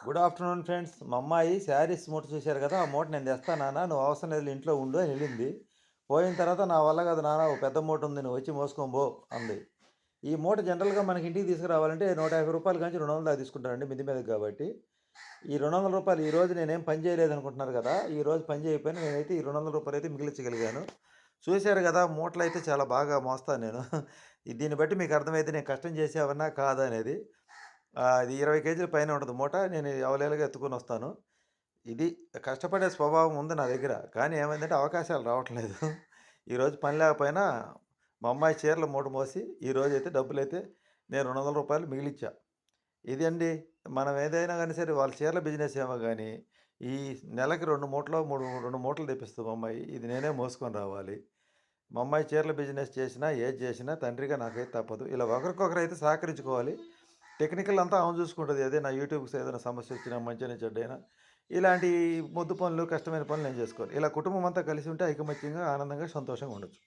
Good afternoon friends. మా అమ్మాయి శారీస్ మూట చూశారు కదా! ఆ మూట నేను తెస్తా నాన్న, నువ్వు అవసరం లేదు ఇంట్లో ఉండు అని వెళ్ళింది. పోయిన తర్వాత నా వల్ల కాదు నాన్న, ఓ పెద్ద మూట ఉంది నువ్వు వచ్చి మోసుకొని పో అంది. ఈ మూట జనరల్‌గా మనకి ఇంటికి తీసుకురావాలంటే రూ. 150 కాంచి 200 దాకా తీసుకుంటారండి మిద్ది మీదకి కాబట్టి. ఈ రూ. 200 ఈరోజు నేనేం పని చేయలేదనుకుంటున్నారు కదా! ఈరోజు పని చేయకపోయినా నేనైతే ఈ రూ. 200 అయితే మిగిలించగలిగాను. చూశారు కదా! మూటలైతే చాలా బాగా మోస్తాను నేను. దీన్ని బట్టి మీకు అర్థమైద్ది నేను కష్టం చేసేవాడినా కాదా అనేది. ఇది 20 కేజీల పైనే ఉంటది మూట. నేను అవలీలగా ఎత్తుకొనొస్తాను. ఇది కష్టపడే స్వభావం ఉంది నా దగ్గర. కానీ ఏమైందంటే అవకాశాలు రావట్లేదు. ఈరోజు పని లేకపోయినా మా అమ్మాయి చీరల మూట మోసి ఈరోజైతే డబ్బులైతే నేను రూ. 200 మిగిలిచ్చా. ఇదండి. మనం ఏదైనా గాని సరే వాళ్ళ చీరల బిజినెస్ ఏమో గాని, ఈ నెలకి 2 మూటలో 2 మూటలు తెప్పిస్తది మా అమ్మాయి. ఇది నేనే మోసుకొని రావాలి. మా అమ్మాయి చీరల బిజినెస్ చేసినా, ఏది చేసినా తండ్రిగా నాకైతే తప్పదు. ఇలా ఒకరికొకరైతే సహకరించుకోవాలి. టెక్నికల్ అంతా ఆమె చూసుకుంటది. ఏదైనా యూట్యూబ్‌కి ఏదైనా సమస్యొచ్చినా, మంచైనా, చెడ్డైనా ఇలాంటి మొద్దు పనులు, కష్టమైన పనులు నేను చేసుకోవాలి. ఇలా కుటుంబం అంతా కలిసి ఉంటే ఐకమత్యంగా, ఆనందంగా, సంతోషంగా ఉండొచ్చు.